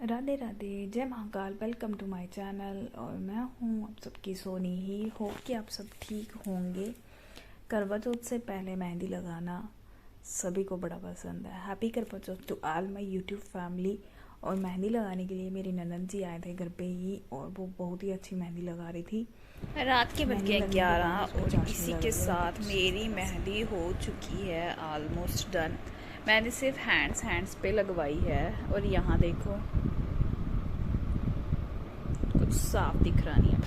राधे राधे, जय Mahakal. Welcome to my channel. और मैं हूँ आप सबकी सोनी ही। होप कि आप सब ठीक होंगे। करवा चौथ से पहले मेहंदी लगाना सभी को बड़ा पसंद है। Happy Karva Chauth to all my YouTube family. और मेहंदी लगाने के लिए मेरी ननद जी आए थे घर पे ही, और वो बहुत ही अच्छी मेहंदी लगा रही थी। रात के बज मेहंदी गए लगने के बाद 11 उस पर और चाशनी इसी के लगाई और साथ कुछ मेरी मेहंदी हो चुकी है, ऑलमोस्ट डन। मैंने सिर्फ हैंड्स पे लगवाई है और यहाँ देखो कुछ साफ दिख रहा नहीं है।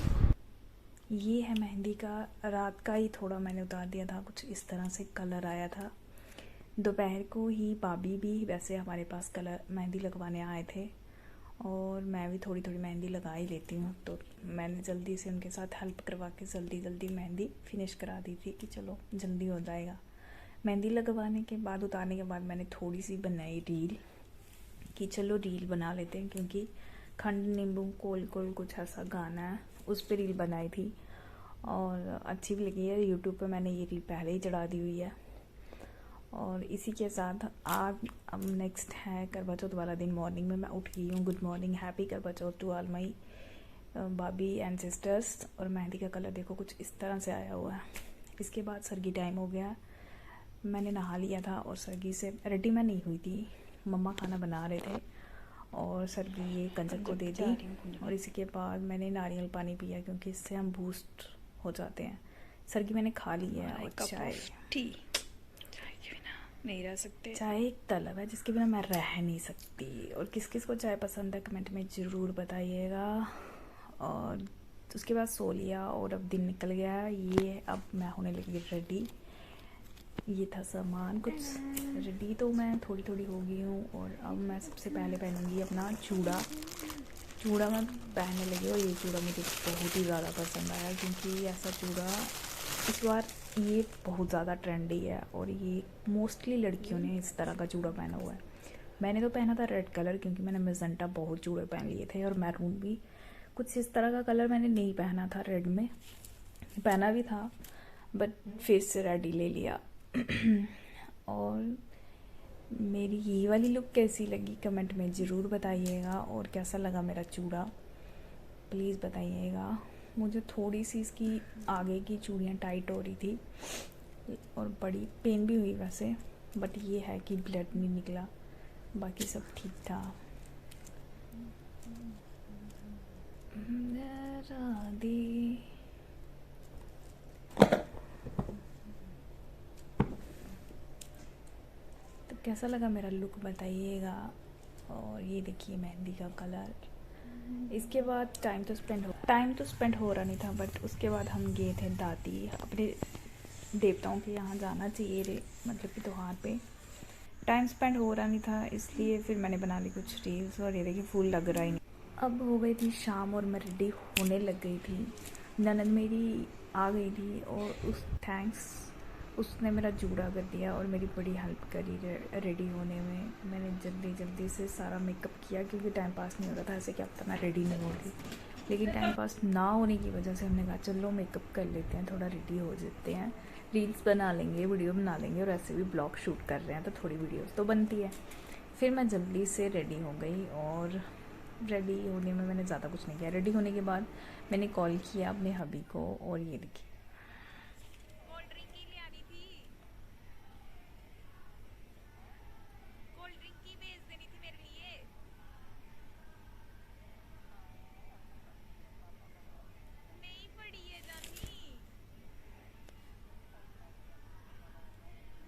ये है मेहंदी का। रात का ही थोड़ा मैंने उतार दिया था, कुछ इस तरह से कलर आया था। दोपहर को ही भाभी भी वैसे हमारे पास कलर मेहंदी लगवाने आए थे, और मैं भी थोड़ी थोड़ी मेहंदी लगा ही लेती हूँ, तो मैंने जल्दी से उनके साथ हेल्प करवा के जल्दी जल्दी मेहंदी फिनिश करा दी थी कि चलो जल्दी हो जाएगा। मेहंदी लगवाने के बाद, उतारने के बाद मैंने थोड़ी सी बनाई रील कि चलो रील बना लेते हैं, क्योंकि खंड नींबू कोल कोल कुछ ऐसा गाना है, उस पर रील बनाई थी और अच्छी भी लगी है। यूट्यूब पे मैंने ये रील पहले ही चढ़ा दी हुई है। और इसी के साथ आज अब नेक्स्ट है करवा चौथ वाला दिन। मॉर्निंग में मैं उठ गई हूँ। Good morning, happy Karva Chauth to all my भाभी एंड सिस्टर्स। और मेहंदी का कलर देखो कुछ इस तरह से आया हुआ है। इसके बाद सरगी टाइम हो गया। मैंने नहा लिया था और सरगी से रेडी मैं नहीं हुई थी, मम्मा खाना बना रहे थे और सरगी ये कंजक को दे दी। और इसी के बाद मैंने नारियल पानी पिया, क्योंकि इससे हम बूस्ट हो जाते हैं। सरगी मैंने खा ली है। और चाय, चाय के बिना नहीं रह सकते। चाय एक तलब है जिसके बिना मैं रह नहीं सकती। और किस किस को चाय पसंद है कमेंट में ज़रूर बताइएगा। और उसके बाद सो लिया और अब दिन निकल गया। ये अब मैं होने लगी रेडी। ये था सामान कुछ रेडी, तो मैं थोड़ी थोड़ी हो गई हूँ। और अब मैं सबसे पहले पहनूंगी अपना चूड़ा। चूड़ा मैं पहनने लगी, और ये चूड़ा मुझे बहुत ही ज़्यादा पसंद आया, क्योंकि ऐसा चूड़ा इस बार ये बहुत ज़्यादा ट्रेंडी है। और ये मोस्टली लड़कियों ने इस तरह का चूड़ा पहना हुआ है। मैंने तो पहना था रेड कलर, क्योंकि मैंने मेजेंटा बहुत चूड़े पहन लिए थे। और मैरून भी कुछ इस तरह का कलर मैंने नहीं पहना था। रेड में पहना भी था, बट फिर से रेड ही ले लिया। और मेरी ये वाली लुक कैसी लगी कमेंट में ज़रूर बताइएगा। और कैसा लगा मेरा चूड़ा प्लीज़ बताइएगा। मुझे थोड़ी सी इसकी आगे की चूड़ियाँ टाइट हो रही थी और बड़ी पेन भी हुई वैसे, बट ये है कि ब्लड नहीं निकला, बाकी सब ठीक था। तो कैसा लगा मेरा लुक बताइएगा। और ये देखिए मेहंदी का कलर। इसके बाद टाइम तो स्पेंड हो रहा नहीं था, बट उसके बाद हम गए थे दादी अपने देवताओं के यहाँ जाना चाहिए रे, मतलब कि त्योहार पे। टाइम स्पेंड हो रहा नहीं था, इसलिए फिर मैंने बना ली कुछ रील्स। और ये देखिए फूल लग रहा ही नहीं। अब हो गई थी शाम और मैं रेडी होने लग गई थी। ननद मेरी आ गई थी और उसने मेरा जूड़ा कर दिया और मेरी बड़ी हेल्प करी रेडी होने में। मैंने जल्दी जल्दी से सारा मेकअप किया, क्योंकि टाइम पास नहीं हो रहा था। ऐसे क्या पता मैं रेडी नहीं होती, लेकिन टाइम पास ना होने की वजह से हमने कहा चलो मेकअप कर लेते हैं, थोड़ा रेडी हो जाते हैं, रील्स बना लेंगे, वीडियो बना लेंगे। और ऐसे भी ब्लॉग शूट कर रहे हैं तो थोड़ी वीडियोस तो बनती है। फिर मैं जल्दी से रेडी हो गई। और रेडी होने में मैंने ज़्यादा कुछ नहीं किया। रेडी होने के बाद मैंने कॉल किया अपने हबी को, और ये देखिए कोल्ड ड्रिंक ही ले आनी थी, कोल्ड ड्रिंक ही भेज देनी थी मेरे लिए। नहीं पड़ी है जानी,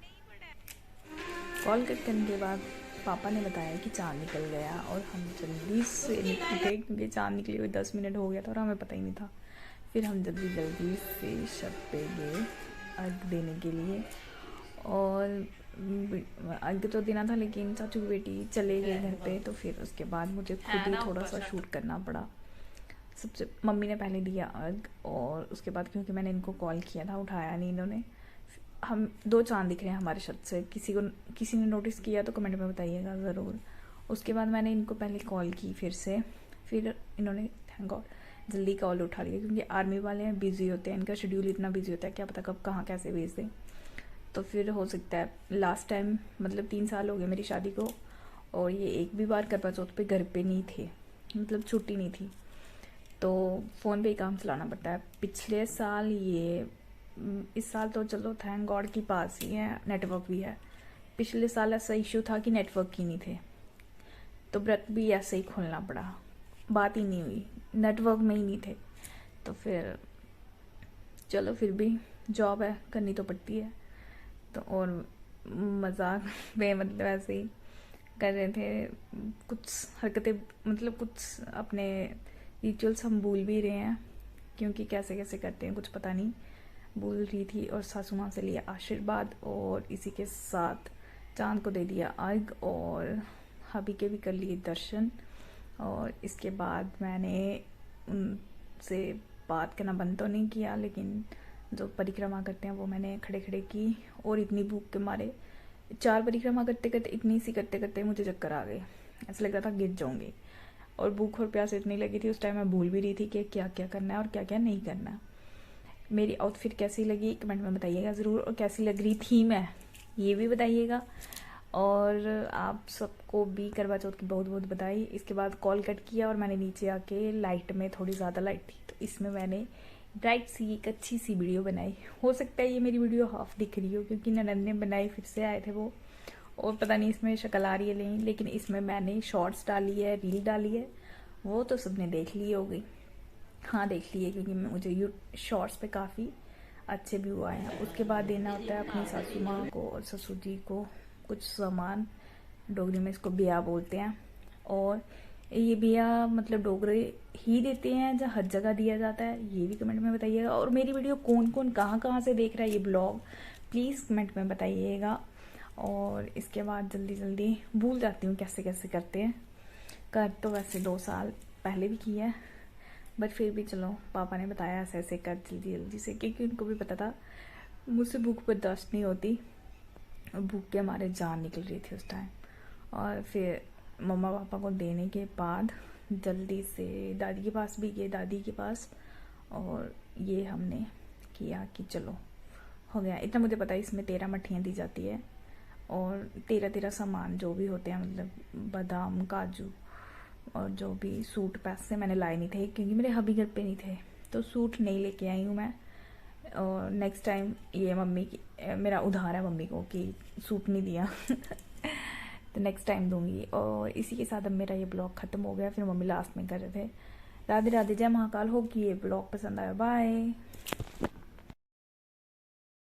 नहीं पड़ा है। कॉल कट करने के बाद पापा ने बताया कि चाँद निकल गया, और हम जल्दी से निकले, क्योंकि चाँद निकले हुए 10 मिनट हो गया था और हमें पता ही नहीं था। फिर हम जल्दी जल्दी से छत पे गए अर्घ देने के लिए। और अर्घ तो देना था, लेकिन चाचू की बेटी चले गए घर पे, तो फिर उसके बाद मुझे खुद ही थोड़ा सा शूट करना पड़ा। सबसे मम्मी ने पहले दिया अर्घ, और उसके बाद क्योंकि मैंने इनको कॉल किया था उठाया नहीं इन्होंने। हम 2 चाँद दिख रहे हैं हमारे छत से। किसी ने नोटिस किया तो कमेंट में बताइएगा ज़रूर। उसके बाद मैंने इनको पहले कॉल की फिर से, फिर इन्होंने थैंक गॉड जल्दी कॉल उठा लिया, क्योंकि आर्मी वाले हैं, बिजी होते हैं, इनका शेड्यूल इतना बिजी होता है, क्या पता कब कहाँ कैसे भेज दें। तो फिर हो सकता है लास्ट टाइम, मतलब 3 साल हो गए मेरी शादी को, और ये एक भी बार करवा चौथ पे घर पे नहीं थे, मतलब छुट्टी नहीं थी, तो फ़ोन पे ही काम चलाना पड़ता है। पिछले साल ये इस साल तो चलो थैंक गॉड की पास ही है, नेटवर्क भी है। पिछले साल ऐसा इशू था कि नेटवर्क ही नहीं थे, तो व्रत भी ऐसे ही खोलना पड़ा, बात ही नहीं हुई, नेटवर्क में ही नहीं थे। तो फिर चलो फिर भी जॉब है, करनी तो पड़ती है। तो और मजाक में मतलब ऐसे ही कर रहे थे, कुछ हरकतें मतलब कुछ अपने रिचुअल्स हम भूल भी रहे हैं, क्योंकि कैसे कैसे करते हैं कुछ पता नहीं, भूल रही थी। और सासू माँ से लिया आशीर्वाद और इसी के साथ चांद को दे दिया अर्घ और हबी के भी कर लिए दर्शन। और इसके बाद मैंने उनसे बात करना बंद तो नहीं किया, लेकिन जो परिक्रमा करते हैं वो मैंने खड़े खड़े की। और इतनी भूख के मारे 4 परिक्रमा करते करते, इतनी सी करते करते मुझे चक्कर आ गए, ऐसा लग रहा था गिर जाऊंगी। और भूख और प्यास इतनी लगी थी उस टाइम, मैं भूल भी रही थी कि क्या क्या करना है और क्या क्या नहीं करना है। मेरी आउटफिट कैसी लगी कमेंट में बताइएगा ज़रूर, और कैसी लग रही थी मैं ये भी बताइएगा। और आप सबको भी करवा चौथ की बहुत बहुत बधाई। इसके बाद कॉल कट किया और मैंने नीचे आके लाइट में, थोड़ी ज़्यादा लाइट थी तो इसमें मैंने ब्राइट सी एक अच्छी सी वीडियो बनाई। हो सकता है ये मेरी वीडियो हाफ दिख रही हो, क्योंकि ननद ने बनाई, फिर से आए थे वो, और पता नहीं इसमें शक्ल आ रही है नहीं, लेकिन इसमें मैंने शॉर्ट्स डाली है, रील डाली है, वो तो सबने देख ली होगी। हाँ देख ली है, क्योंकि मुझे शॉर्ट्स पे काफ़ी अच्छे व्यू आए हैं। उसके बाद देना होता है अपनी सासू माँ को और ससुर जी को कुछ सामान, डोगरी में इसको बिया बोलते हैं। और ये बिया मतलब डोगरे ही देते हैं या हर जगह दिया जाता है, ये भी कमेंट में बताइएगा। और मेरी वीडियो कौन कौन कहाँ कहाँ से देख रहा है, ये ब्लॉग प्लीज़ कमेंट में बताइएगा। और इसके बाद जल्दी जल्दी भूल जाती हूँ कैसे कैसे करते हैं। कर तो वैसे 2 साल पहले भी किया है, बट फिर भी चलो पापा ने बताया ऐसे ऐसे कर जल्दी जल्दी से, क्योंकि उनको भी पता था मुझसे भूख बर्दाश्त नहीं होती, और भूख के हमारे जान निकल रही थी उस टाइम। और फिर मम्मा पापा को देने के बाद जल्दी से दादी के पास भी गए, दादी के पास, और ये हमने किया कि चलो हो गया। इतना मुझे पता है इसमें 13 मट्ठियाँ दी जाती है और 13 सामान जो भी होते हैं, मतलब बादाम काजू, और जो भी सूट पैसे मैंने लाए नहीं थे क्योंकि मेरे हबी घर पे नहीं थे, तो सूट नहीं लेके आई हूँ मैं। और नेक्स्ट टाइम ये मम्मी की, मेरा उधार है मम्मी को कि सूट नहीं दिया तो नेक्स्ट टाइम दूंगी। और इसी के साथ अब मेरा ये ब्लॉग ख़त्म हो गया। फिर मम्मी लास्ट में कर रहे थे राधे राधे, जय महाकाल। होप कि ये ब्लॉग पसंद आया, बाय।